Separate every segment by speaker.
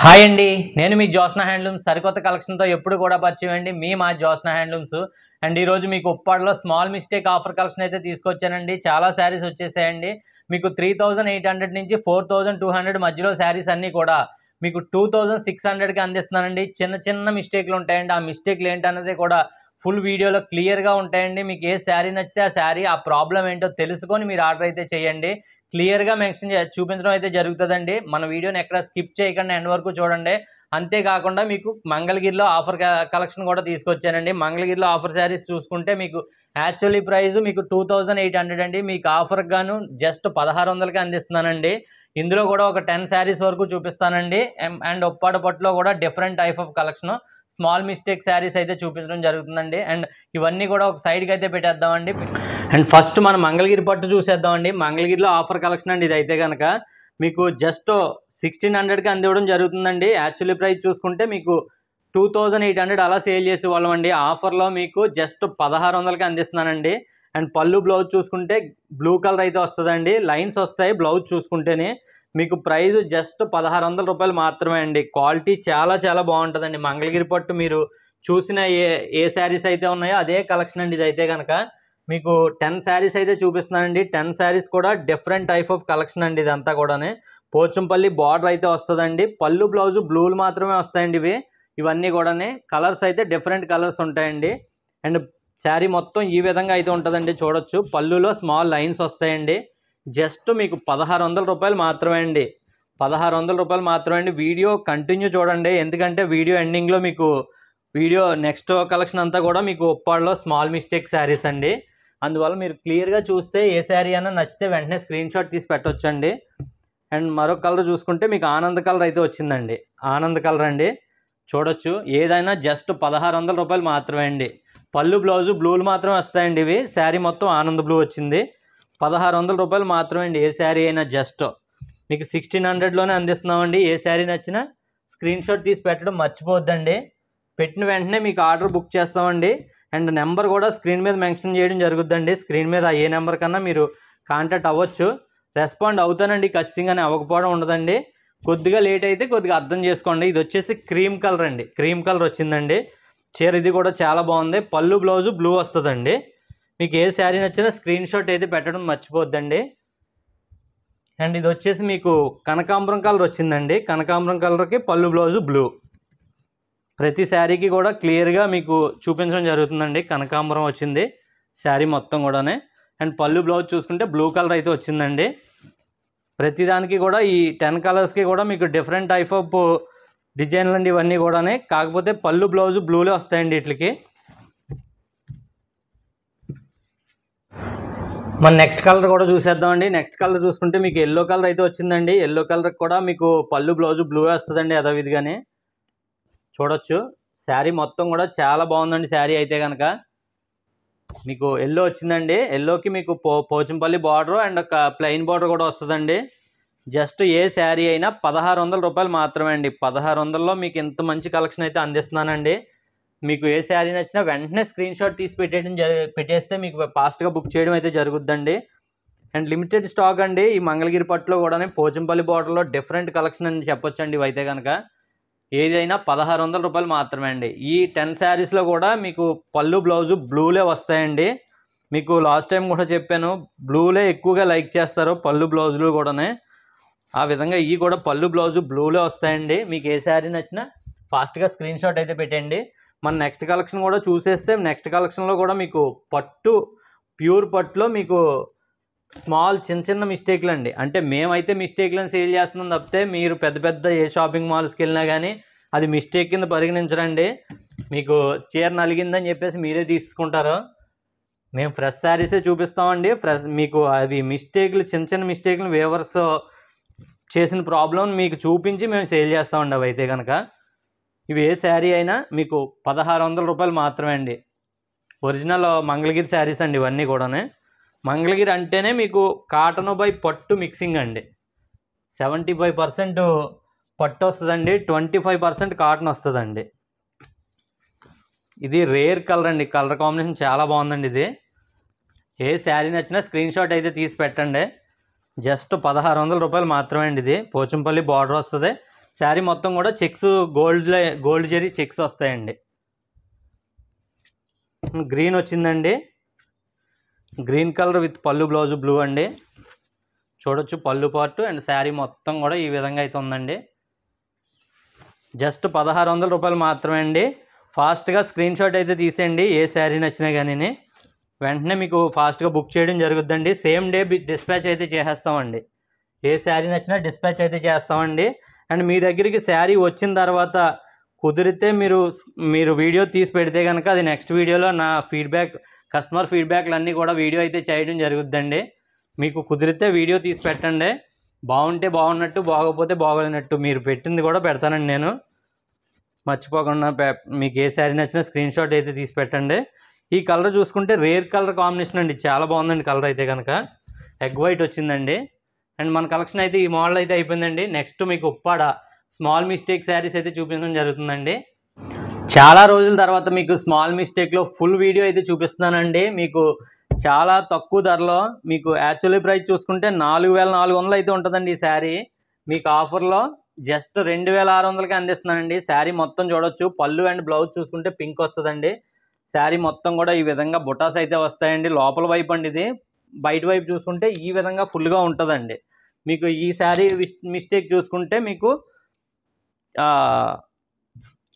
Speaker 1: Hi అండి, నేను మీ Jyotsna handlooms సరికొత్త కలెక్షన్తో ఎప్పుడు కూడా పరిచయం అండి. మా జ్యోత్స్న హ్యాండ్లూమ్స్ అండ్ ఈరోజు మీకు ఉప్పాడలో స్మాల్ మిస్టేక్ ఆఫర్ కలెక్షన్ అయితే తీసుకొచ్చానండి. చాలా శారీస్ వచ్చేసాయండి. మీకు 3800 నుంచి 4200 మధ్యలో శారీస్ అన్నీ కూడా మీకు 2600కి అందిస్తున్నానండి. చిన్న చిన్న మిస్టేక్లు ఉంటాయండి. ఆ మిస్టేక్లు ఏంటన్నది కూడా ఫుల్ వీడియోలో క్లియర్గా ఉంటాయండి. మీకు ఏ శారీ నచ్చితే ఆ శారీ ఆ ప్రాబ్లం ఏంటో తెలుసుకొని మీరు ఆర్డర్ అయితే చేయండి. క్లియర్గా మెన్షన్ చూపించడం అయితే జరుగుతుందండి. మన వీడియోని ఎక్కడ స్కిప్ చేయకుండా ఎండ్ వరకు చూడండి. అంతేకాకుండా మీకు మంగళగిరిలో ఆఫర్ కలెక్షన్ కూడా తీసుకొచ్చానండి. మంగళగిరిలో ఆఫర్ శారీస్ చూసుకుంటే మీకు యాక్చువల్లీ ప్రైస్ మీకు 2800 అండి. మీకు ఆఫర్కి గాను జస్ట్ 1600కి అందిస్తున్నానండి. ఇందులో కూడా ఒక 10 శారీస్ వరకు చూపిస్తానండి. అండ్ ఉప్పాడ పట్టులో కూడా different type of collection small mistake saris అయితే చూపించడం జరుగుతుందండి. అండ్ ఇవన్నీ కూడా ఒక సైడ్కి అయితే పెట్టేద్దామండి. అండ్ ఫస్ట్ మనం మంగళగిరి పట్టు చూసేద్దామండి. మంగళగిరిలో ఆఫర్ కలెక్షన్ అండి. ఇది అయితే కనుక మీకు జస్ట్ 1600కి అందివ్వడం జరుగుతుందండి. యాక్చువల్లీ ప్రైస్ చూసుకుంటే మీకు 2800 అలా సేల్ చేసేవాళ్ళం అండి. ఆఫర్లో మీకు జస్ట్ 1600కి అందిస్తున్నానండి. అండ్ పళ్ళు బ్లౌజ్ చూసుకుంటే బ్లూ కలర్ అయితే వస్తుందండి. లైన్స్ వస్తాయి బ్లౌజ్ చూసుకుంటేనే. మీకు ప్రైస్ జస్ట్ 1600 రూపాయలు మాత్రమే అండి. క్వాలిటీ చాలా చాలా బాగుంటుందండి. మంగళగిరి పట్టు మీరు చూసిన ఏ శారీస్ అయితే ఉన్నాయో అదే కలెక్షన్ అండి. ఇది అయితే కనుక మీకు 10 శారీస్ అయితే చూపిస్తున్నానండి. 10 శారీస్ కూడా డిఫరెంట్ టైప్ ఆఫ్ కలెక్షన్ అండి. ఇదంతా కూడానే పోచంపల్లి బార్డర్ అయితే వస్తుందండి. పళ్ళు బ్లౌజు బ్లూలు మాత్రమే వస్తాయండి. ఇవన్నీ కూడానే కలర్స్ అయితే డిఫరెంట్ కలర్స్ ఉంటాయండి. అండ్ శారీ మొత్తం ఈ విధంగా అయితే ఉంటుందండి. చూడొచ్చు పళ్ళులో స్మాల్ లైన్స్ వస్తాయండి. జస్ట్ మీకు 1600 రూపాయలు మాత్రమే అండి. 1600 రూపాయలు మాత్రమే అండి. వీడియో కంటిన్యూ చూడండి, ఎందుకంటే వీడియో ఎండింగ్లో మీకు వీడియో నెక్స్ట్ కలెక్షన్ అంతా కూడా మీకు ఉప్పాడలో స్మాల్ మిస్టేక్ శారీస్ అండి. అందువల్ల మీరు క్లియర్గా చూస్తే ఏ శారీ అయినా నచ్చితే వెంటనే స్క్రీన్ షాట్ తీసి పెట్టొచ్చండి. అండ్ మరొక కలర్ చూసుకుంటే మీకు ఆనంద్ కలర్ అయితే వచ్చిందండి. ఆనంద్ కలర్ అండి. చూడొచ్చు ఏదైనా జస్ట్ 1600 రూపాయలు మాత్రమే అండి. పళ్ళు బ్లౌజు బ్లూలు మాత్రమే వస్తాయండి. ఇవి శారీ మొత్తం ఆనంద్ బ్లూ వచ్చింది. 1600 రూపాయలు మాత్రమే అండి. ఏ శారీ అయినా జస్ట్ మీకు 1600లోనే అందిస్తున్నామండి. ఏ శారీ నచ్చినా స్క్రీన్ షాట్ తీసి పెట్టడం మర్చిపోవద్దండి. పెట్టిన వెంటనే మీకు ఆర్డర్ బుక్ చేస్తామండి. అండ్ నెంబర్ కూడా స్క్రీన్ మీద మెన్షన్ చేయడం జరుగుద్దండి. స్క్రీన్ మీద ఏ నెంబర్ కన్నా మీరు కాంటాక్ట్ అవ్వచ్చు. రెస్పాండ్ అవుతానండి, ఖచ్చితంగానే అవ్వకపోవడం ఉండదండి. కొద్దిగా లేట్ అయితే కొద్దిగా అర్థం చేసుకోండి. ఇది వచ్చేసి క్రీమ్ కలర్ అండి. క్రీమ్ కలర్ వచ్చిందండి చీర. ఇది కూడా చాలా బాగుంది. పళ్ళు బ్లౌజు బ్లూ వస్తుందండి. మీకు ఏ శారీ నచ్చినా స్క్రీన్ షాట్ అయితే పెట్టడం మర్చిపోద్దండి. అండ్ ఇది వచ్చేసి మీకు కనకాంబరం కలర్ వచ్చిందండి. కనకాంబరం కలర్కి పళ్ళు బ్లౌజు బ్లూ. ప్రతి శారీకి కూడా క్లియర్గా మీకు చూపించడం జరుగుతుందండి. కనకాంబరం వచ్చింది శారీ మొత్తం కూడానే. అండ్ పళ్ళు బ్లౌజ్ చూసుకుంటే బ్లూ కలర్ అయితే వచ్చిందండి. ప్రతిదానికి కూడా ఈ 10 కలర్స్కి కూడా మీకు డిఫరెంట్ టైప్ ఆఫ్ డిజైన్లు అండి ఇవన్నీ కూడానే. కాకపోతే పళ్ళు బ్లౌజు బ్లూలే వస్తాయండి వీటికి. మన నెక్స్ట్ కలర్ కూడా చూసేద్దామండి. నెక్స్ట్ కలర్ చూసుకుంటే మీకు ఎల్లో కలర్ అయితే వచ్చిందండి. ఎల్లో కలర్ కూడా మీకు పళ్ళు బ్లౌజు బ్లూ వస్తుందండి యథావిధిగానే. చూడొచ్చు శారీ మొత్తం కూడా చాలా బాగుందండి. శారీ అయితే కనుక మీకు ఎల్లో వచ్చిందండి. ఎల్లోకి మీకు పోచంపల్లి బార్డర్ అండ్ ఒక ప్లెయిన్ బార్డర్ కూడా వస్తుందండి. జస్ట్ ఏ శారీ అయినా 1600 రూపాయలు మాత్రమే అండి. 1600లో మీకు ఇంత మంచి కలెక్షన్ అయితే అందిస్తున్నానండి. మీకు ఏ శారీ నచ్చినా వెంటనే స్క్రీన్ షాట్ తీసి పెట్టేస్తే మీకు ఫాస్ట్గా బుక్ చేయడం అయితే జరుగుద్దండి. అండ్ లిమిటెడ్ స్టాక్ అండి. ఈ మంగళగిరి పట్టులో కూడా పోచంపల్లి బార్డర్లో డిఫరెంట్ కలెక్షన్ అని చెప్పొచ్చండి. ఇవైతే కనుక ఏదైనా 1600 రూపాయలు మాత్రమే అండి. ఈ 10 శారీస్లో కూడా మీకు పళ్ళు బ్లౌజు బ్లూలే వస్తాయండి. మీకు లాస్ట్ టైం కూడా చెప్పాను, బ్లూలే ఎక్కువగా లైక్ చేస్తారు పళ్ళు బ్లౌజులు కూడానే. ఆ విధంగా ఇవి కూడా పళ్ళు బ్లౌజు బ్లూలే వస్తాయండి. మీకు ఏ శారీ నచ్చినా ఫాస్ట్గా స్క్రీన్ షాట్ అయితే పెట్టండి. మన నెక్స్ట్ కలెక్షన్ కూడా చూసేస్తే నెక్స్ట్ కలెక్షన్లో కూడా మీకు పట్టు ప్యూర్ పట్టులో మీకు స్మాల్ చిన్న చిన్న మిస్టేక్లు అండి. అంటే మేమైతే మిస్టేక్లను సేల్ చేస్తున్నాం తప్పితే మీరు పెద్ద పెద్ద ఏ షాపింగ్ మాల్స్కి వెళ్ళినా కానీ అది మిస్టేక్ కింద పరిగణించరండి. మీకు చీర నలిగిందని చెప్పేసి మీరే తీసుకుంటారు. మేము ఫ్రెష్ శారీసే చూపిస్తామండి. మీకు అవి మిస్టేక్లు చిన్న చిన్న మిస్టేక్లు వేవర్స్ చేసిన ప్రాబ్లం మీకు చూపించి మేము సేల్ చేస్తామండి. అవి అయితే కనుక ఇవి ఏ శారీ అయినా మీకు 1600 రూపాయలు మాత్రమే అండి. ఒరిజినల్ మంగళగిరి శారీస్ అండి ఇవన్నీ కూడానే. మంగళగిరి అంటేనే మీకు కాటన్ బై పట్టు మిక్సింగ్ అండి. 75% పట్టు వస్తుందండి, 25% కాటన్ వస్తుందండి. ఇది రేర్ కలర్ అండి. కలర్ కాంబినేషన్ చాలా బాగుందండి. ఇది ఏ శారీ నచ్చినా స్క్రీన్ షాట్ అయితే తీసి పెట్టండి. జస్ట్ 1600 రూపాయలు మాత్రమే అండి. ఇది పోచంపల్లి బార్డర్ వస్తుంది. శారీ మొత్తం కూడా చెక్స్ గోల్డ్ జరీ చెక్స్ వస్తాయండి. గ్రీన్ వచ్చిందండి, గ్రీన్ కలర్ విత్ పళ్ళు బ్లౌజ్ బ్లూ అండి. చూడొచ్చు పళ్ళు పార్ట్ అండ్ శారీ మొత్తం కూడా ఈ విధంగా అయితే ఉందండి. జస్ట్ 1600 రూపాయలు మాత్రమే అండి. ఫాస్ట్గా స్క్రీన్ షాట్ అయితే తీసేయండి ఏ శారీ నచ్చినా కానీ, వెంటనే మీకు ఫాస్ట్గా బుక్ చేయడం జరుగుద్దండి. సేమ్ డే డిస్పాచ్ అయితే చేసేస్తామండి. ఏ శారీ నచ్చినా డిస్పాచ్ అయితే చేస్తామండి. అండ్ మీ దగ్గరికి శారీ వచ్చిన తర్వాత కుదిరితే మీరు వీడియో తీసి పెడితే కనుక అది నెక్స్ట్ వీడియోలో నా కస్టమర్ ఫీడ్బ్యాక్లు అన్నీ కూడా వీడియో అయితే చేయడం జరుగుద్దండి. మీకు కుదిరితే వీడియో తీసి పెట్టండి. బాగుంటే బాగున్నట్టు, బాగోకపోతే బాగోలేనట్టు మీరు పెట్టింది కూడా పెడతానండి నేను. మర్చిపోకుండా మీకు ఏ శారీ నచ్చినా స్క్రీన్ షాట్ అయితే తీసి పెట్టండి. ఈ కలర్ చూసుకుంటే రేర్ కలర్ కాంబినేషన్ అండి, చాలా బాగుందండి కలర్ అయితే కనుక. ఎగ్ వైట్ వచ్చిందండి. అండ్ మన కలెక్షన్ అయితే ఈ మోడల్ అయితే అయిపోయిందండి. నెక్స్ట్ మీకు ఉప్పాడ స్మాల్ మిస్టేక్ శారీస్ అయితే చూపించడం జరుగుతుందండి. చాలా రోజుల తర్వాత మీకు స్మాల్ మిస్టేక్లో ఫుల్ వీడియో అయితే చూపిస్తున్నానండి. మీకు చాలా తక్కువ ధరలో, మీకు యాక్చువల్లీ ప్రైస్ చూసుకుంటే 4400 అయితే ఉంటుందండి ఈ శారీ. మీకు ఆఫర్లో జస్ట్ 2600కి అందిస్తున్నానండి. శారీ మొత్తం చూడొచ్చు, పళ్ళు అండ్ బ్లౌజ్ చూసుకుంటే పింక్ వస్తుందండి. శారీ మొత్తం కూడా ఈ విధంగా బుటాస్ అయితే వస్తాయండి. లోపల వైపు అండి ఇది, బయట వైపు చూసుకుంటే ఈ విధంగా ఫుల్గా ఉంటుందండి. మీకు ఈ శారీ మిస్టేక్ చూసుకుంటే మీకు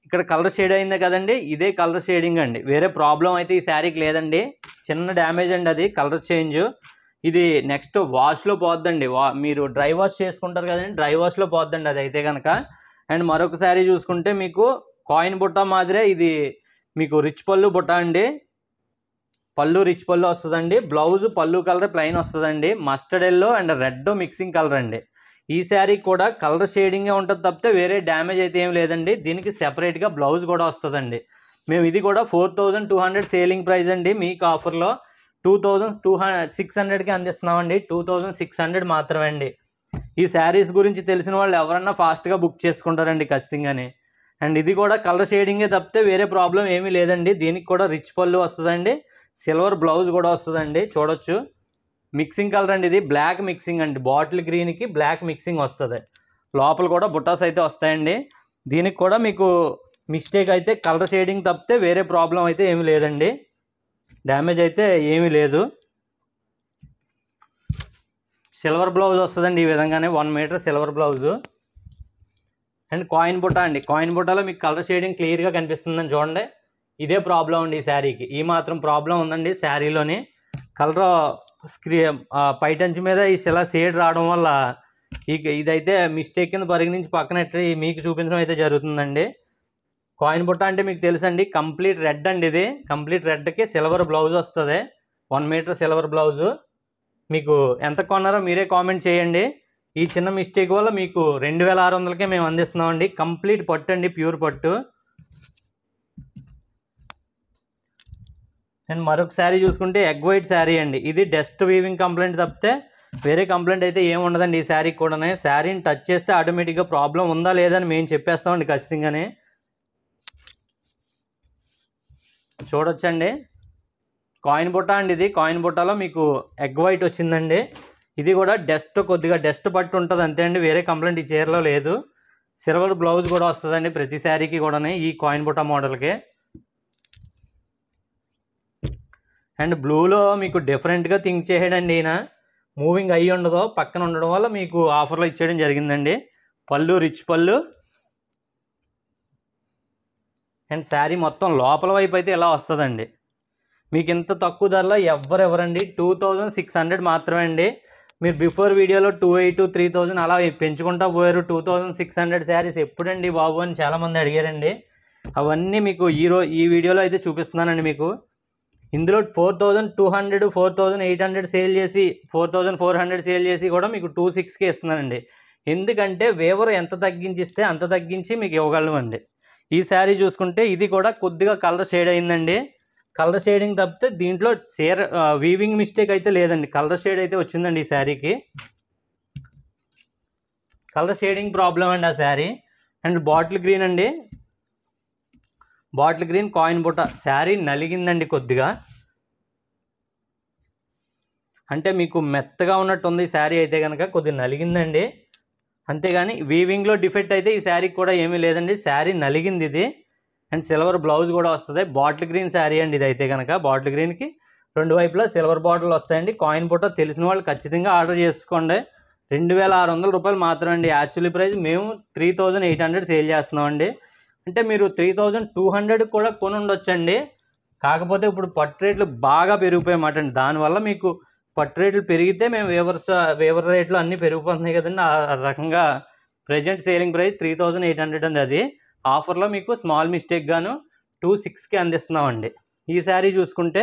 Speaker 1: ఇక్కడ కలర్ షేడ్ అయిందే కదండి, ఇదే కలర్ షేడింగ్ అండి. వేరే ప్రాబ్లం అయితే ఈ శారీకి లేదండి. చిన్న డ్యామేజ్ అండి, అది కలర్ చేంజ్. ఇది నెక్స్ట్ వాష్లో పోద్దండి. మీరు డ్రై వాష్ చేసుకుంటారు కదండి, డ్రై వాష్లో పోద్దండి అది అయితే కనుక. అండ్ మరొక శారీ చూసుకుంటే మీకు కాయిన్ బుట్ట మాదిరే ఇది మీకు రిచ్ పళ్ళు బుట్ట అండి. పళ్ళు రిచ్ పళ్ళు వస్తుందండి. బ్లౌజ్ పళ్ళు కలర్ ప్లెయిన్ వస్తుందండి. Mustard yellow and red mixing colour అండి. ఈ శారీ కూడా కలర్ షేడింగే ఉంటుంది తప్పితే వేరే డ్యామేజ్ అయితే ఏం లేదండి. దీనికి సెపరేట్గా బ్లౌజ్ కూడా వస్తుందండి. మేము ఇది కూడా 4200 సేలింగ్ ప్రైస్ అండి. మీకు ఆఫర్లో 2600కి అందిస్తున్నామండి. 2600 మాత్రమే అండి. ఈ శారీస్ గురించి తెలిసిన వాళ్ళు ఎవరన్నా ఫాస్ట్గా బుక్ చేసుకుంటారండి ఖచ్చితంగానే. అండ్ ఇది కూడా కలర్ షేడింగే తప్పితే వేరే ప్రాబ్లం ఏమీ లేదండి. దీనికి కూడా రిచ్ పళ్ళు వస్తుందండి, సిల్వర్ బ్లౌజ్ కూడా వస్తుందండి. చూడొచ్చు మిక్సింగ్ కలర్ అండి, ఇది బ్లాక్ మిక్సింగ్ అండి. బాటిల్ గ్రీన్కి బ్లాక్ మిక్సింగ్ వస్తుంది. లోపల కూడా బుట్టాస్ అయితే వస్తాయండి. దీనికి కూడా మీకు మిస్టేక్ అయితే కలర్ షేడింగ్ తప్పితే వేరే ప్రాబ్లం అయితే ఏమీ లేదండి. డ్యామేజ్ అయితే ఏమీ లేదు. సిల్వర్ బ్లౌజ్ వస్తుందండి ఈ విధంగానే 1 metre silver blouse. And coin బుట్ట అండి. కాయిన్ బుట్టలో మీకు కలర్ షేడింగ్ క్లియర్గా కనిపిస్తుందని చూడండి. ఇదే ప్రాబ్లం అండి ఈ శారీకి. ఈ మాత్రం ప్రాబ్లం ఉందండి శారీలోని. కలర్ పైటంచి మీద ఇలా షేడ్ రావడం వల్ల ఇదైతే మిస్టేక్ కింద పరిగణించి పక్కనెట్టి మీకు చూపించడం అయితే జరుగుతుందండి. కాయిన్ బుట్ట అంటే మీకు తెలుసండి, కంప్లీట్ రెడ్ అండి. ఇది కంప్లీట్ రెడ్కి సిల్వర్ బ్లౌజ్ వస్తుంది. 1 మీటర్ సిల్వర్ బ్లౌజు. మీకు ఎంత కొన్నారో మీరే కామెంట్ చేయండి. ఈ చిన్న మిస్టేక్ వల్ల మీకు 2600కే మేము అందిస్తున్నామండి. కంప్లీట్ పట్టు అండి, ప్యూర్ పట్టు. అండ్ మరొక శారీ చూసుకుంటే ఎగ్ వైట్ శారీ అండి. ఇది డస్ట్ వీవింగ్ కంప్లైంట్ తప్పితే వేరే కంప్లైంట్ అయితే ఏమి ఉండదండి ఈ శారీకి కూడా. శారీని టచ్ చేస్తే ఆటోమేటిక్గా ప్రాబ్లం ఉందా లేదా అని మేము చెప్పేస్తామండి ఖచ్చితంగానే. చూడొచ్చండి కాయిన్ బుట్ట అండి. ఇది కాయిన్ బుట్టలో మీకు ఎగ్ వైట్ వచ్చిందండి. ఇది కూడా కొద్దిగా డస్ట్ పట్టు ఉంటుంది అంతే అండి, వేరే కంప్లైంట్ ఈ చీరలో లేదు. సిల్వర్ బ్లౌజ్ కూడా వస్తుందండి ప్రతి శారీకి కూడా ఈ కాయిన్ బుట్ట మోడల్కి. అండ్ బ్లూలో మీకు డిఫరెంట్గా థింక్ చేయడండి. ఈయన మూవింగ్ అయ్యి ఉండదు, పక్కన ఉండడం వల్ల మీకు ఆఫర్లో ఇచ్చేయడం జరిగిందండి. పళ్ళు రిచ్ పళ్ళు. అండ్ శారీ మొత్తం లోపల వైపు అయితే ఇలా వస్తుందండి. మీకు ఇంత తక్కువ ధరలో ఎవరండి, 2600 మాత్రమే అండి. మీరు బిఫోర్ వీడియోలో 2800, 3000 అలా పెంచుకుంటా పోయారు. 2600 శారీస్ ఎప్పుడండి బాబు అని చాలామంది అడిగారండి. అవన్నీ మీకు ఈ వీడియోలో అయితే చూపిస్తున్నానండి. మీకు ఇందులో 4200, 4800 సేల్ చేసి 4400 సేల్ చేసి కూడా మీకు 26కే ఇస్తున్నానండి. ఎందుకంటే వేవర్ ఎంత తగ్గించిస్తే అంత తగ్గించి మీకు ఇవ్వగలమండి. ఈ శారీ చూసుకుంటే ఇది కూడా కొద్దిగా కలర్ షేడ్ అయిందండి. కలర్ షేడింగ్ తప్పితే దీంట్లో వీవింగ్ మిస్టేక్ అయితే లేదండి. కలర్ షేడ్ అయితే వచ్చిందండి ఈ శారీకి. కలర్ షేడింగ్ ప్రాబ్లం అండి ఆ శారీ. అండ్ బాటిల్ గ్రీన్ అండి. బాటిల్ గ్రీన్ కాయిన్ బుట్ట. శారీ నలిగిందండి కొద్దిగా, అంటే మీకు మెత్తగా ఉన్నట్టుంది శారీ అయితే కనుక, కొద్దిగా నలిగిందండి. అంతేగాని వీవింగ్లో డిఫెక్ట్ అయితే ఈ శారీకి కూడా ఏమీ లేదండి. శారీ నలిగింది ఇది. అండ్ సిల్వర్ బ్లౌజ్ కూడా వస్తుంది. బాటిల్ గ్రీన్ శారీ అండి ఇది అయితే కనుక. బాటిల్ గ్రీన్కి రెండు వైపులా సిల్వర్ బాటిల్ వస్తాయండి. కాయిన్ ఫోటో తెలిసిన వాళ్ళు ఖచ్చితంగా ఆర్డర్ చేసుకోండి. 2600 రూపాయలు మాత్రమే అండి. యాక్చువల్లీ ప్రైస్ మేము 3800 సేల్ చేస్తున్నామండి. అంటే మీరు 3200 కూడా కొని ఉండొచ్చండి. కాకపోతే ఇప్పుడు పట్టు రేట్లు బాగా పెరిగిపోయామాట అండి. దానివల్ల మీకు పట్టు రేట్లు పెరిగితే మేము వేవర్ రేట్లు అన్నీ పెరిగిపోతున్నాయి కదండి. ఆ రకంగా ప్రజెంట్ సేలింగ్ ప్రైస్ 3800 అండి. అది ఆఫర్లో మీకు స్మాల్ మిస్టేక్ గాను 26కి అందిస్తున్నామండి. ఈ శారీ చూసుకుంటే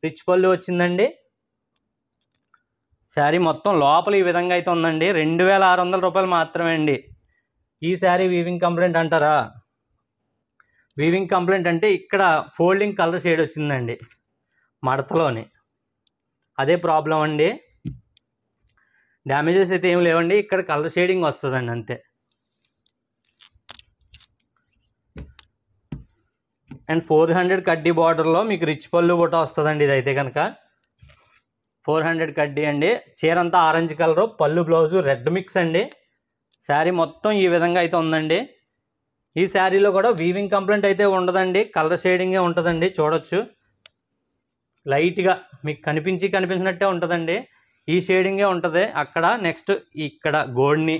Speaker 1: రిచ్ పళ్ళు వచ్చిందండి. శారీ మొత్తం లోపల ఈ విధంగా అయితే ఉందండి. 2600 రూపాయలు మాత్రమే అండి. ఈ శారీ వీవింగ్ కంప్లైంట్ అంటారా? వీవింగ్ కంప్లైంట్ అంటే ఇక్కడ ఫోల్డింగ్ కలర్ షేడ్ వచ్చిందండి మడతలోని. అదే ప్రాబ్లం అండి. డ్యామేజెస్ అయితే ఏం లేవండి. ఇక్కడ కలర్ షేడింగ్ వస్తుందండి అంతే. అండ్ 400 కడ్డీ బార్డర్లో మీకు రిచ్ పళ్ళు బుట్ట వస్తుందండి. ఇదైతే కనుక 400 కడ్డీ అండి. చీర అంతా ఆరెంజ్ కలరు, పళ్ళు బ్లౌజు రెడ్ మిక్స్ అండి. శారీ మొత్తం ఈ విధంగా అయితే ఉందండి. ఈ శారీలో కూడా వీవింగ్ కంప్లైంట్ అయితే ఉండదండి. కలర్ షేడింగే ఉంటుందండి. చూడొచ్చు లైట్గా మీకు కనిపించినట్టే ఉంటుందండి. ఈ షేడింగే ఉంటుంది. అక్కడ నెక్స్ట్ ఇక్కడ గోల్డ్ని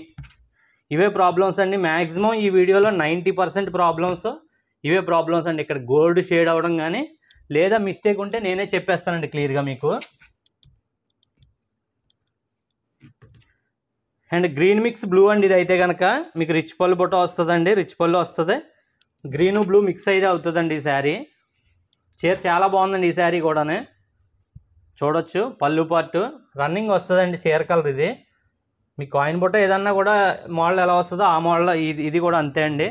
Speaker 1: ఇవే ప్రాబ్లమ్స్ అండి. మ్యాక్సిమం ఈ వీడియోలో 90% ప్రాబ్లమ్స్ ఇవే ప్రాబ్లమ్స్ అండి. ఇక్కడ గోల్డ్ షేడ్ అవ్వడం కానీ లేదా మిస్టేక్ ఉంటే నేనే చెప్పేస్తానండి క్లియర్గా మీకు. అండ్ గ్రీన్ మిక్స్ బ్లూ అండి. ఇది అయితే కనుక మీకు రిచ్ పళ్ళు బుట్ట వస్తుందండి. రిచ్ పళ్ళు వస్తుంది. గ్రీను బ్లూ మిక్స్ అయితే అవుతుందండి ఈ శారీ. చీర చాలా బాగుందండి ఈ శారీ కూడానే. చూడొచ్చు పళ్ళు పార్ట్ రన్నింగ్ వస్తుందండి. చీర కలర్ ఇది. మీ కాయిన్ బుట్ట ఏదన్నా కూడా మోడల్ ఎలా వస్తుందో ఆ మోడల్ ఇది కూడా అంతే అండి.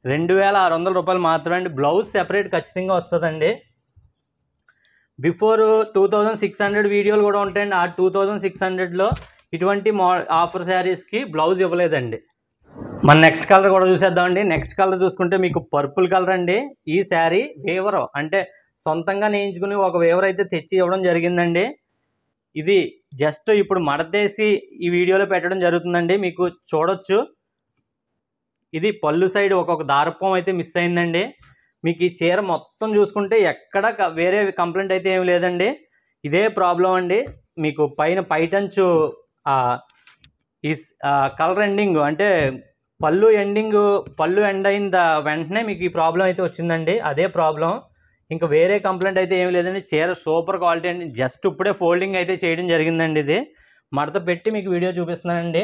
Speaker 1: 2600 రూపాయలు మాత్రమే అండి. బ్లౌజ్ సెపరేట్ ఖచ్చితంగా వస్తుందండి. బిఫోర్ 2600 వీడియోలు కూడా ఉంటాయండి. ఆ 2600లో ఇటువంటి ఆఫర్ శారీస్కి బ్లౌజ్ ఇవ్వలేదండి. మన నెక్స్ట్ కలర్ కూడా చూసేద్దామండి. నెక్స్ట్ కలర్ చూసుకుంటే మీకు పర్పుల్ కలర్ అండి. ఈ శారీ వేవర్ అంటే సొంతంగా నేయించుకుని ఒక వేవర్ అయితే తెచ్చి ఇవ్వడం జరిగిందండి. ఇది జస్ట్ ఇప్పుడు మడతేసి ఈ వీడియోలో పెట్టడం జరుగుతుందండి. మీకు చూడొచ్చు ఇది పళ్ళు సైడ్ ఒక్కొక్క దారపం అయితే మిస్ అయిందండి. మీకు ఈ చీర మొత్తం చూసుకుంటే ఎక్కడ వేరే కంప్లైంట్ అయితే ఏమి లేదండి. ఇదే ప్రాబ్లం అండి. మీకు పైన పైటంచు ఈ కలర్ ఎండింగ్ అంటే పళ్ళు ఎండ్ అయిన వెంటనే మీకు ఈ ప్రాబ్లం అయితే వచ్చిందండి. అదే ప్రాబ్లం. ఇంకా వేరే కంప్లైంట్ అయితే ఏమి లేదండి. చీర సూపర్ క్వాలిటీ అండి. జస్ట్ ఇప్పుడే ఫోల్డింగ్ అయితే చేయడం జరిగిందండి. ఇది మడత పెట్టి మీకు వీడియో చూపిస్తున్నానండి.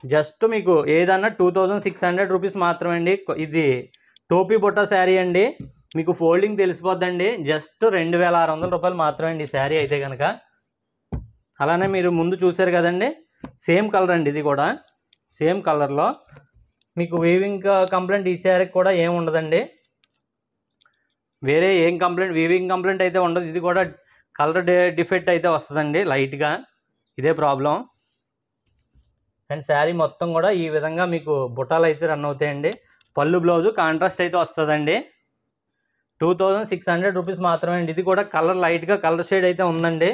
Speaker 1: జస్ట్ మీకు ఏదన్నా 2600 రూపీస్ మాత్రమే అండి. ఇది టోపీ బుట్ట శారీ అండి. మీకు ఫోల్డింగ్ తెలిసిపోద్దండి. జస్ట్ 2600 రూపాయలు మాత్రమే అండి ఈ శారీ అయితే కనుక. అలానే మీరు ముందు చూసారు కదండి, సేమ్ కలర్ అండి. ఇది కూడా సేమ్ కలర్లో మీకు వీవింగ్ కంప్లైంట్ ఈ శారీకి కూడా ఏమి ఉండదండి. వేరే వీవింగ్ కంప్లైంట్ అయితే ఉండదు. ఇది కూడా కలర్ డిఫెక్ట్ అయితే వస్తుందండి లైట్గా. ఇదే ప్రాబ్లం. అండ్ శారీ మొత్తం కూడా ఈ విధంగా మీకు బుట్టాలు అయితే రన్ అవుతాయండి. పళ్ళు బ్లౌజు కాంట్రాస్ట్ అయితే వస్తుందండి. 2600 రూపీస్ మాత్రమే అండి. ఇది కూడా కలర్ లైట్గా కలర్ షేడ్ అయితే ఉందండి.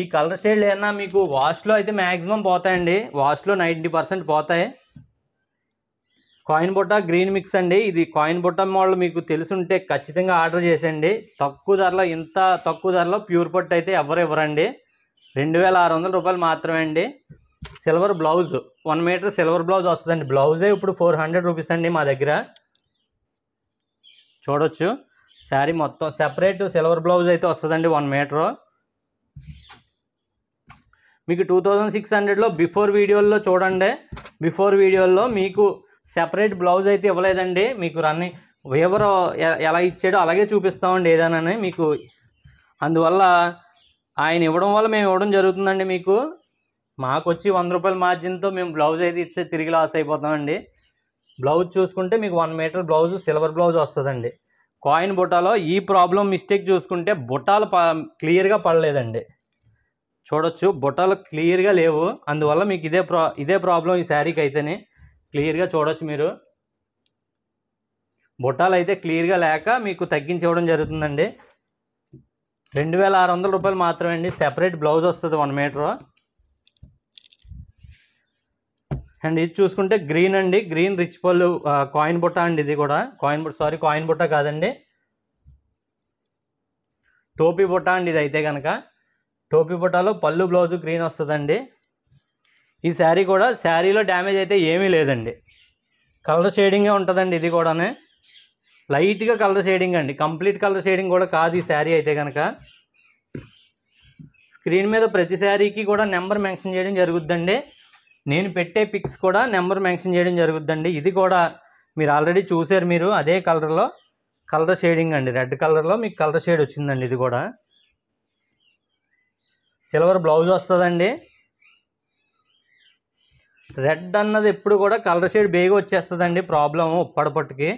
Speaker 1: ఈ కలర్ షేడ్ ఏమన్నా మీకు వాష్లో అయితే మ్యాక్సిమం పోతాయండి. వాష్లో 90% పోతాయి. కాయిన్ బుట్ట గ్రీన్ మిక్స్ అండి. ఇది కాయిన్ బుట్ట మోడల్ మీకు తెలుసుంటే ఖచ్చితంగా ఆర్డర్ చేసేయండి. తక్కువ ధరలో, ఇంత తక్కువ ధరలో ప్యూర్ పట్టు అయితే ఎవరు ఇవ్వరండి. 2600 రూపాయలు మాత్రమే అండి. Silver blouse 1 metre silver blouse వస్తుందండి. బ్లౌజే ఇప్పుడు 400 రూపీస్ అండి మా దగ్గర. చూడొచ్చు శారీ మొత్తం సెపరేట్ సిల్వర్ బ్లౌజ్ అయితే వస్తుందండి 1 మీటరు. మీకు 2600లో బిఫోర్ వీడియోల్లో చూడండి. బిఫోర్ వీడియోల్లో మీకు సెపరేట్ బ్లౌజ్ అయితే ఇవ్వలేదండి. మీకు రన్నింగ్ ఎవరు ఎలా ఇచ్చాడో అలాగే చూపిస్తామండి ఏదైనా మీకు. అందువల్ల ఆయన ఇవ్వడం వల్ల మేము ఇవ్వడం జరుగుతుందండి. మీకు మాకు వచ్చి 100 రూపాయల మార్జిన్తో మేము బ్లౌజ్ అయితే ఇస్తే తిరిగి లాస్ అయిపోతామండి. బ్లౌజ్ చూసుకుంటే మీకు 1 మీటర్ బ్లౌజ్ సిల్వర్ బ్లౌజ్ వస్తుందండి. కాయిన్ బుట్టాలో ఈ ప్రాబ్లం మిస్టేక్ చూసుకుంటే బుట్టాలు క్లియర్గా పడలేదండి. చూడొచ్చు బుట్టాలు క్లియర్గా లేవు. అందువల్ల మీకు ఇదే ప్రాబ్లం ఈ శారీకి అయితేనే. క్లియర్గా చూడొచ్చు మీరు. బుట్టాలు అయితే క్లియర్గా లేక మీకు తగ్గించి ఇవ్వడం జరుగుతుందండి. 2600 మాత్రమే అండి. సెపరేట్ బ్లౌజ్ వస్తుంది 1 మీటర్. అండ్ ఇది చూసుకుంటే గ్రీన్ అండి, గ్రీన్ రిచ్ పళ్ళు కాయిన్ బుట్ట అండి. ఇది కూడా కాయిన్ బుట్ట కాదండి, టోపీ బుట్ట అండి. ఇది అయితే కనుక టోపీ బుట్టలో పళ్ళు బ్లౌజ్ గ్రీన్ వస్తుందండి. ఈ శారీ కూడా శారీలో డ్యామేజ్ అయితే ఏమీ లేదండి, కలర్ షేడింగే ఉంటుందండి. ఇది కూడా లైట్గా కలర్ షేడింగ్ అండి, కంప్లీట్ కలర్ షేడింగ్ కూడా కాదు ఈ శారీ అయితే కనుక. స్క్రీన్ మీద ప్రతి శారీకి కూడా నెంబర్ మెన్షన్ చేయడం జరుగుద్దండి. నేను పెట్టే పిక్స్ కూడా నెంబర్ మెన్షన్ చేయడం జరుగుద్దండి. ఇది కూడా మీరు ఆల్రెడీ చూసారు, మీరు అదే కలర్లో కలర్ షేడింగ్ అండి, రెడ్ కలర్లో మీకు కలర్ షేడ్ వచ్చిందండి. ఇది కూడా సిల్వర్ బ్లౌజ్ వస్తుందండి. రెడ్ అన్నది ఎప్పుడు కూడా కలర్ షేడ్ బేగా వచ్చేస్తుందండి, ప్రాబ్లము ఉప్పడపట్టుకి.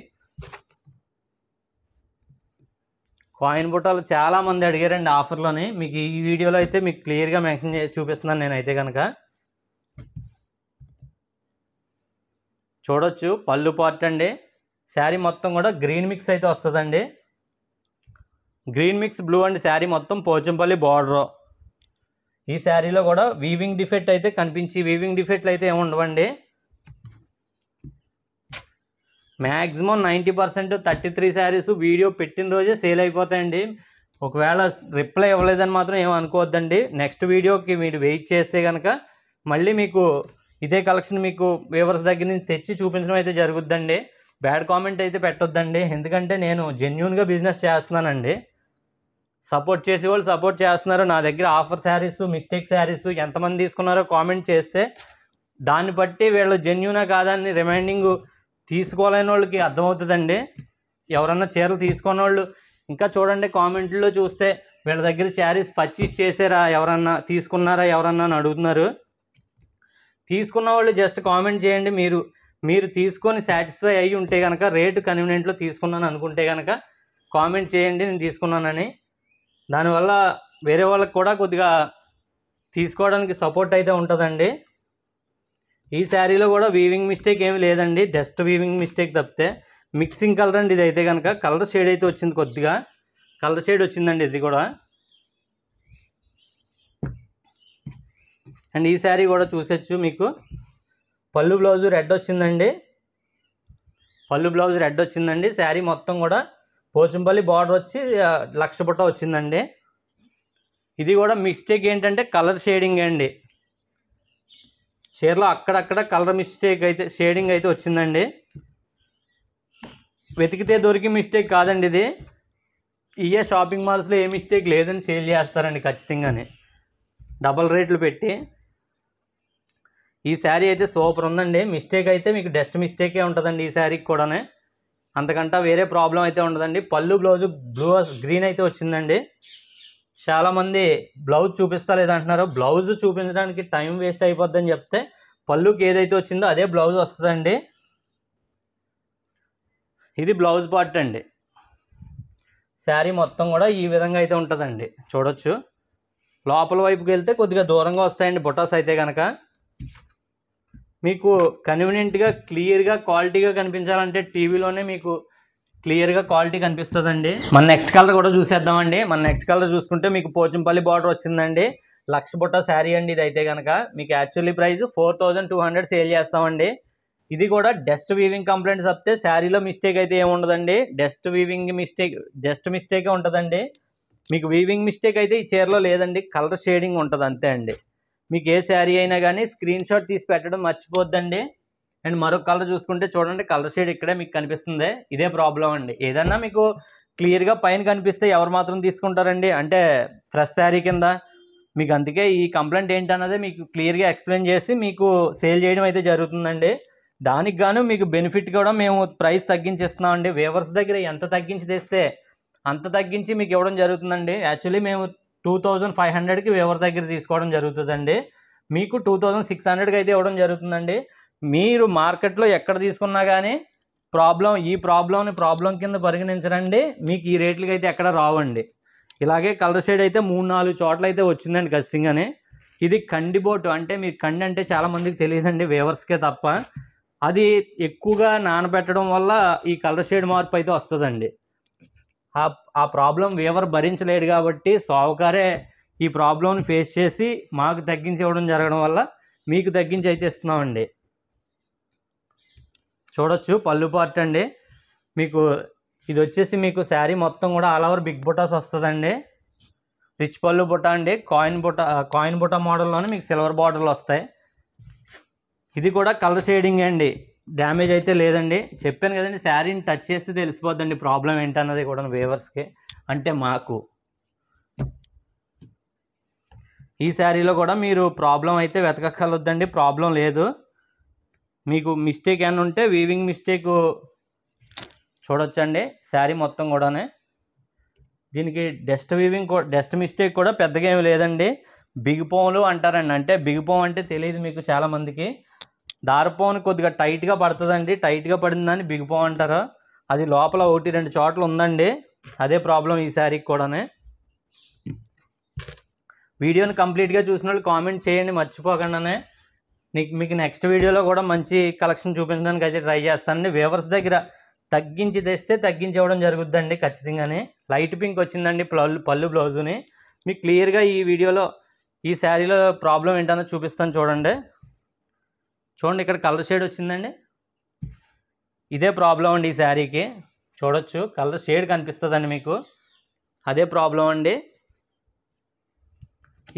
Speaker 1: కాయిన్ బుట్టాలు చాలామంది అడిగారండి ఆఫర్లోని. మీకు ఈ వీడియోలో అయితే మీకు క్లియర్గా మెన్షన్ చూపిస్తున్నాను నేనైతే కనుక. చూడొచ్చు పళ్ళు పార్ట్ అండి. శారీ మొత్తం కూడా గ్రీన్ మిక్స్ అయితే వస్తుందండి, గ్రీన్ మిక్స్ బ్లూ అండి. శారీ మొత్తం పోచంపల్లి బార్డర్. ఈ శారీలో కూడా వీవింగ్ డిఫెక్ట్ అయితే వీవింగ్ డిఫెక్ట్లు అయితే ఏమి ఉండవండి. మ్యాక్సిమం 90% 33 శారీస్ వీడియో పెట్టిన రోజే సేల్ అయిపోతాయండి. ఒకవేళ రిప్లై ఇవ్వలేదని మాత్రం ఏం అనుకోవద్దండి. నెక్స్ట్ వీడియోకి మీరు వెయిట్ చేస్తే కనుక మళ్ళీ మీకు ఇదే కలెక్షన్ మీకు వ్యూవర్స్ దగ్గర నుంచి తెచ్చి చూపించడం అయితే జరుగుద్దండి. బ్యాడ్ కామెంట్ అయితే పెట్టొద్దండి, ఎందుకంటే నేను జెన్యూన్గా బిజినెస్ చేస్తున్నానండి. సపోర్ట్ చేసే వాళ్ళు సపోర్ట్ చేస్తున్నారు. నా దగ్గర ఆఫర్ శారీస్, మిస్టేక్ శారీస్ ఎంతమంది తీసుకున్నారో కామెంట్ చేస్తే దాన్ని బట్టి వీళ్ళు జెన్యూనా కాదని రిమైండింగ్ తీసుకోలేని వాళ్ళకి అర్థమవుతుందండి. ఎవరన్నా చీరలు తీసుకున్న వాళ్ళు ఇంకా చూడండి, కామెంట్లో చూస్తే వీళ్ళ దగ్గర శారీస్ పర్చేస్ చేసారా, ఎవరన్నా తీసుకున్నారా ఎవరన్నా అని అడుగుతున్నారు. తీసుకున్న వాళ్ళు జస్ట్ కామెంట్ చేయండి. మీరు తీసుకొని సాటిస్ఫై అయ్యి ఉంటే కనుక, రేటు కన్వీనియంట్లో తీసుకున్నాను అనుకుంటే కనుక కామెంట్ చేయండి నేను తీసుకున్నానని. దానివల్ల వేరే వాళ్ళకి కూడా కొద్దిగా తీసుకోవడానికి సపోర్ట్ అయితే ఉంటుందండి. ఈ శారీలో కూడా వీవింగ్ మిస్టేక్ ఏమి లేదండి, డస్ట్ వీవింగ్ మిస్టేక్ తప్పితే. మిక్సింగ్ కలర్ అండి. ఇది అయితే కనుక కలర్ షేడ్ అయితే వచ్చింది, కొద్దిగా కలర్ షేడ్ వచ్చిందండి ఇది కూడా. అండ్ ఈ శారీ కూడా చూసొచ్చు, మీకు పళ్ళు బ్లౌజ్ రెడ్ వచ్చిందండి, శారీ మొత్తం కూడా పోచంపల్లి బార్డర్ వచ్చి లక్ష బుట్ట వచ్చిందండి. ఇది కూడా మిస్టేక్ ఏంటంటే కలర్ షేడింగ్ అండి, చీరలో అక్కడక్కడ కలర్ మిస్టేక్ అయితే షేడింగ్ అయితే వచ్చిందండి. వెతికితే దొరికి మిస్టేక్ కాదండి ఇది. ఇయే షాపింగ్ మాల్స్లో ఏ మిస్టేక్ లేదని సేల్ చేస్తారండి ఖచ్చితంగానే, డబల్ రేట్లు పెట్టి. ఈ శారీ అయితే సూపర్ ఉందండి. మిస్టేక్ అయితే మీకు డస్ట్ మిస్టేకే ఉంటుందండి ఈ శారీకి కూడా, అంతకంటే వేరే ప్రాబ్లం అయితే ఉండదండి. పళ్ళు బ్లౌజ్ గ్రీన్ అయితే వచ్చిందండి. చాలామంది బ్లౌజ్ చూపిస్తా లేదంటున్నారు. బ్లౌజ్ చూపించడానికి టైం వేస్ట్ అయిపోద్దని చెప్తే పళ్ళుకి ఏదైతే వచ్చిందో అదే బ్లౌజ్ వస్తుందండి. ఇది బ్లౌజ్ పార్ట్ అండి. శారీ మొత్తం కూడా ఈ విధంగా అయితే ఉంటుందండి, చూడొచ్చు. లోపల వైపుకి వెళ్తే కొద్దిగా దూరంగా వస్తాయండి బుటాస్ అయితే కనుక. మీకు కన్వీనియంట్గా క్లియర్గా క్వాలిటీగా కనిపించాలంటే టీవీలోనే మీకు క్లియర్గా క్వాలిటీ కనిపిస్తుందండి. మన నెక్స్ట్ కలర్ కూడా చూసేద్దామండి. మన నెక్స్ట్ కలర్ చూసుకుంటే మీకు పోచంపల్లి బార్డర్ వచ్చిందండి, లక్ష బుట్ట శారీ అండి. ఇది అయితే కనుక మీకు యాక్చువల్లీ ప్రైస్ 4200 సేల్ చేస్తామండి. ఇది కూడా డస్ట్ వీవింగ్ కంప్లైంట్స్ వస్తే శారీలో మిస్టేక్ అయితే ఏముండదండి, డస్ట్ మిస్టేకే ఉంటుందండి. మీకు వీవింగ్ మిస్టేక్ అయితే ఈ చీరలో లేదండి, కలర్ షేడింగ్ ఉంటుంది అంతే అండి. మీకు ఏ శారీ అయినా కానీ స్క్రీన్ షాట్ తీసి పెట్టడం మర్చిపోద్దండి. అండ్ మరొక కలర్ చూసుకుంటే చూడండి, కలర్ షేడ్ ఇక్కడే మీకు కనిపిస్తుంది. ఇదే ప్రాబ్లం అండి. ఏదన్నా మీకు క్లియర్గా పైన కనిపిస్తే ఎవరు మాత్రం తీసుకుంటారండి, అంటే ఫ్రెష్ శారీ కింద. మీకు అందుకే ఈ కంప్లైంట్ ఏంటన్నదే మీకు క్లియర్గా ఎక్స్ప్లెయిన్ చేసి మీకు సేల్ చేయడం అయితే జరుగుతుందండి. దానికి గాను మీకు బెనిఫిట్ కూడా మేము ప్రైస్ తగ్గించిస్తున్నామండి. వేవర్స్ దగ్గర ఎంత తగ్గించి తెస్తే అంత తగ్గించి మీకు ఇవ్వడం జరుగుతుందండి. యాక్చువల్లీ మేము 2500కి వేవర్ దగ్గర తీసుకోవడం జరుగుతుందండి. మీకు 2600కి అయితే ఇవ్వడం జరుగుతుందండి. మీరు మార్కెట్లో ఎక్కడ తీసుకున్నా కానీ ప్రాబ్లం కింద పరిగణించరండి. మీకు ఈ రేట్లకి అయితే ఎక్కడ రావండి. ఇలాగే కలర్ షేడ్ అయితే 3-4 చోట్ల అయితే వచ్చిందండి ఖచ్చితంగానే. ఇది కండిబోటు అంటే మీకు కండి అంటే చాలామందికి తెలియదండి, వేవర్స్కే తప్ప. అది ఎక్కువగా నానబెట్టడం వల్ల ఈ కలర్ షేడ్ మార్పు అయితే వస్తుందండి. ఆ ప్రాబ్లం వీవర్ భరించలేడు కాబట్టి సావుకారే ఈ ప్రాబ్లంని ఫేస్ చేసి మాకు తగ్గించి ఇవ్వడం జరగడం వల్ల మీకు తగ్గించి అయితే ఇస్తున్నామండి. చూడొచ్చు పళ్ళు పార్ట్ అండి. మీకు ఇది వచ్చేసి మీకు శారీ మొత్తం కూడా ఆల్ ఓవర్ బిగ్ బుటాస్ వస్తుందండి. రిచ్ పళ్ళు బుట్ట అండి. కాయిన్ బుట్ట మోడల్లోనే మీకు సిల్వర్ బార్డర్లు వస్తాయి. ఇది కూడా కలర్ షేడింగ్ అండి, డ్యామేజ్ అయితే లేదండి. చెప్పాను కదండి, శారీని టచ్ చేస్తే తెలిసిపోద్దండి ప్రాబ్లం ఏంటన్నది కూడా వేవర్స్కి, అంటే మాకు. ఈ శారీలో కూడా మీరు ప్రాబ్లం అయితే వెతకక్కర్లొద్దండి, ప్రాబ్లం లేదు. మీకు మిస్టేక్ ఏమైనా ఉంటే వీవింగ్ మిస్టేక్ చూడొచ్చండి. శారీ మొత్తం కూడానే దీనికి డస్ట్ మిస్టేక్ కూడా పెద్దగా ఏమి లేదండి. బిగిపోములు అంటారండి, అంటే బిగిపోం అంటే తెలియదు మీకు చాలామందికి. దారపోను కొద్దిగా టైట్గా పడుతుందండి, టైట్గా పడిందని బిగిపోం అంటారు. అది లోపల 1-2 చోట్ల ఉందండి, అదే ప్రాబ్లం ఈ శారీకి కూడానే. వీడియోని కంప్లీట్గా చూసిన వాళ్ళు కామెంట్ చేయండి మర్చిపోకుండానే. మీకు నెక్స్ట్ వీడియోలో కూడా మంచి కలెక్షన్ చూపించడానికి అయితే ట్రై చేస్తానండి. వేవర్స్ దగ్గర తగ్గించి తెస్తే తగ్గించి ఇవ్వడం జరుగుద్దండి ఖచ్చితంగానే. లైట్ పింక్ వచ్చిందండి పళ్ళు బ్లౌజుని. మీకు క్లియర్గా ఈ వీడియోలో ఈ శారీలో ప్రాబ్లం ఏంటన్నది చూపిస్తాను చూడండి. ఇక్కడ కలర్ షేడ్ వచ్చిందండి, ఇదే ప్రాబ్లం అండి ఈ శారీకి. చూడొచ్చు కలర్ షేడ్ కనిపిస్తుందండి మీకు, అదే ప్రాబ్లం అండి.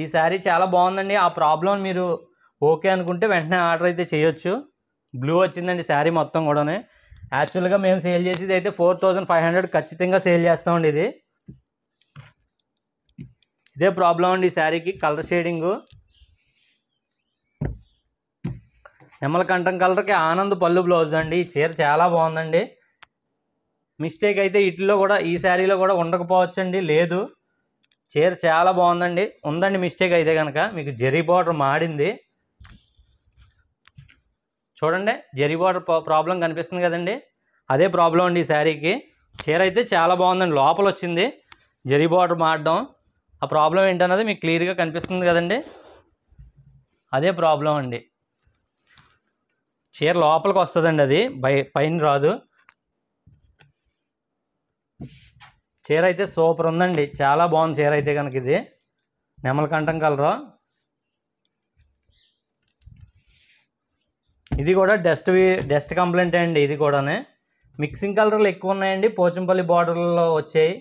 Speaker 1: ఈ శారీ చాలా బాగుందండి. ఆ ప్రాబ్లం మీరు ఓకే అనుకుంటే వెంటనే ఆర్డర్ అయితే చేయొచ్చు. బ్లూ వచ్చిందండి శారీ మొత్తం కూడానే. యాక్చువల్గా మేము సేల్ చేసేది అయితే 4500 ఖచ్చితంగా సేల్ చేస్తామండి. ఇదే ప్రాబ్లం అండి ఈ శారీకి, కలర్ షేడింగు. నెమలకంఠం కలర్కి ఆనంద్ పళ్ళు బ్లౌజ్ అండి. ఈ చీర చాలా బాగుందండి. మిస్టేక్ అయితే వీటిలో కూడా ఈ శారీలో కూడా ఉండకపోవచ్చు అండి, లేదు. చీర చాలా బాగుందండి. ఉందండి మిస్టేక్ అయితే కనుక. మీకు జరీ బార్డర్ మాడింది చూడండి, జరీ బార్డర్ ప్రాబ్లం కనిపిస్తుంది కదండి, అదే ప్రాబ్లం అండి ఈ శారీకి. చీర అయితే చాలా బాగుందండి, లోపల వచ్చింది జరీ బార్డర్ మాడడం. ఆ ప్రాబ్లం ఏంటన్నది మీకు క్లియర్గా కనిపిస్తుంది కదండి, అదే ప్రాబ్లం అండి. చీర లోపలికి వస్తుందండి, అది పైన రాదు. చీర అయితే సూపర్ ఉందండి, చాలా బాగుంది చీర అయితే కనుక. ఇది నెమలకంఠం కలరు. ఇది కూడా డస్ట్ కంప్లైంట్ అండి. ఇది కూడానే మిక్సింగ్ కలర్లు ఎక్కువ ఉన్నాయండి, పోచంపల్లి బార్డర్లో వచ్చాయి.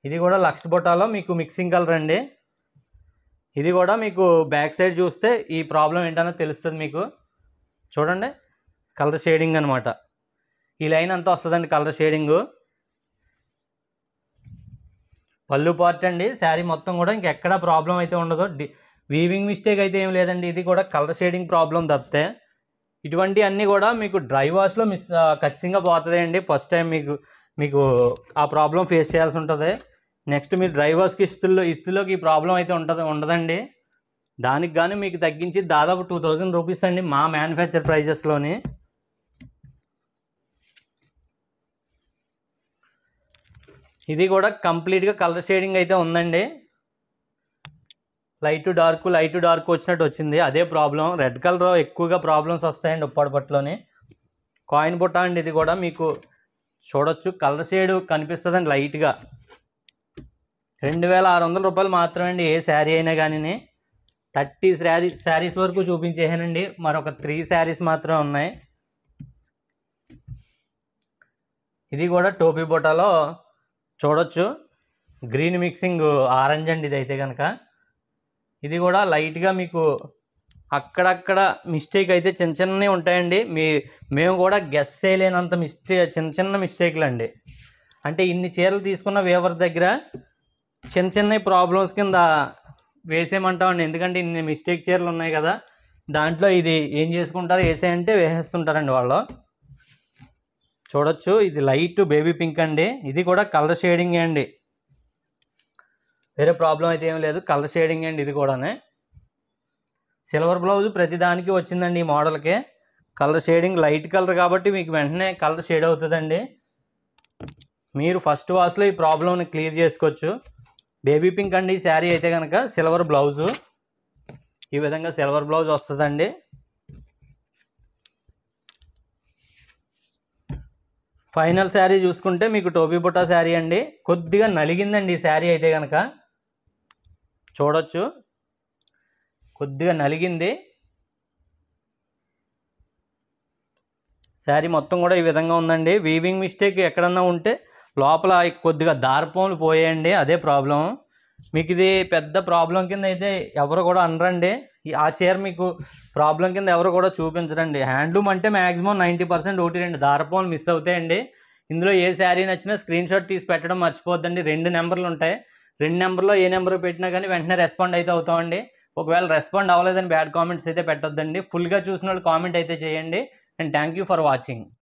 Speaker 1: ఇది కూడా లక్ష బుట్టాలో మీకు మిక్సింగ్ కలర్ అండి. ఇది కూడా మీకు బ్యాక్ సైడ్ చూస్తే ఈ ప్రాబ్లం ఏంటనో తెలుస్తుంది మీకు. చూడండి కలర్ షేడింగ్ అనమాట, ఈ లైన్ అంతా వస్తుందండి కలర్ షేడింగు. పళ్ళు పార్ట్ అండి. శారీ మొత్తం కూడా ఇంకెక్కడా ప్రాబ్లం అయితే ఉండదు, వీవింగ్ మిస్టేక్ అయితే ఏం లేదండి. ఇది కూడా కలర్ షేడింగ్ ప్రాబ్లం తప్పితే ఇటువంటి అన్నీ కూడా మీకు డ్రై వాష్లో ఖచ్చితంగా పోతుంది అండి. ఫస్ట్ టైం మీకు ఆ ప్రాబ్లం ఫేస్ చేయాల్సి ఉంటుంది. నెక్స్ట్ మీరు డ్రై వాష్కి ఇస్తులోకి ఈ ప్రాబ్లం అయితే ఉండదండి. దానికి కానీ మీకు తగ్గించి దాదాపు 2000 రూపీస్ అండి మా మ్యానుఫ్యాక్చర్ ప్రైజెస్లోని. ఇది కూడా కంప్లీట్గా కలర్ షేడింగ్ అయితే ఉందండి. లైట్ డార్క్ వచ్చినట్టు వచ్చింది, అదే ప్రాబ్లం. రెడ్ కలర్ ఎక్కువగా ప్రాబ్లమ్స్ వస్తాయండి ఉప్పాడపట్టులోని. కాయిన్ బుట్ట అండి. ఇది కూడా మీకు చూడొచ్చు కలర్ షేడ్ కనిపిస్తుందండి లైట్గా. 2600 రూపాయలు మాత్రమే అండి ఏ శారీ అయినా కానీ. 30 శారీస్ వరకు చూపించేసానండి, మరొక 3 శారీస్ మాత్రమే ఉన్నాయి. ఇది కూడా టోపీ బుట్టలో చూడొచ్చు, గ్రీన్ మిక్సింగ్ ఆరెంజ్ అండి ఇది అయితే కనుక. ఇది కూడా లైట్గా మీకు అక్కడక్కడ మిస్టేక్ అయితే చిన్నవి ఉంటాయండి. మేము కూడా గెస్ చేయలేనంత చిన్న మిస్టేక్లు అండి. అంటే ఇన్ని చీరలు తీసుకున్న వేవర్ దగ్గర చిన్న ప్రాబ్లమ్స్ కింద వేసేయమంటామండి. ఎందుకంటే ఇన్ని మిస్టేక్ చీరలు ఉన్నాయి కదా, దాంట్లో ఇది ఏం చేసుకుంటారు, వేసేయంటే వేసేస్తుంటారండి వాళ్ళు. చూడొచ్చు ఇది లైట్ బేబీ పింక్ అండి. ఇది కూడా కలర్ షేడింగ్ అండి, వేరే ప్రాబ్లం అయితే ఏం లేదు, కలర్ షేడింగ్ అండి. ఇది కూడానే సిల్వర్ బ్లౌజ్ ప్రతిదానికి వచ్చిందండి ఈ మోడల్కి. కలర్ షేడింగ్ లైట్ కలర్ కాబట్టి మీకు వెంటనే కలర్ షేడ్ అవుతుందండి. మీరు ఫస్ట్ వాష్లో ఈ ప్రాబ్లంని క్లియర్ చేసుకోవచ్చు. బేబీ పింక్ అండి ఈ శారీ అయితే కనుక. సిల్వర్ బ్లౌజు, ఈ విధంగా సిల్వర్ బ్లౌజ్ వస్తుందండి. ఫైనల్ శారీ చూసుకుంటే మీకు టోపీ బుట్టా శారీ అండి. కొద్దిగా నలిగిందండి ఈ శారీ అయితే కనుక చూడొచ్చు, కొద్దిగా నలిగింది. శారీ మొత్తం కూడా ఈ విధంగా ఉందండి. వీవింగ్ మిస్టేక్ ఎక్కడన్నా ఉంటే లోపల కొద్దిగా దారపోములు పోయాయండి, అదే ప్రాబ్లం. మీకు ఇది పెద్ద ప్రాబ్లం కింద అయితే ఎవరు కూడా అనరండి. ఆ చీర మీకు ప్రాబ్లం కింద ఎవరు కూడా చూపించరండి. హ్యాండ్లూమ్ అంటే మ్యాక్సిమం 90% ఒకటి రెండు దారపోములు మిస్ అవుతాయండి. ఇందులో ఏ శారీ నచ్చినా స్క్రీన్ షాట్ తీసి పెట్టడం మర్చిపోద్దండి. 2 నెంబర్లు ఉంటాయి. 2 నెంబర్లో ఏ నెంబర్ పెట్టినా కానీ వెంటనే రెస్పాండ్ అయితే అవుతామండి. ఒకవేళ రెస్పాండ్ అవ్వలేదని బ్యాడ్ కామెంట్స్ అయితే పెట్టొద్దండి. ఫుల్గా చూసిన వాళ్ళు కామెంట్ అయితే చేయండి. And thank you for watching.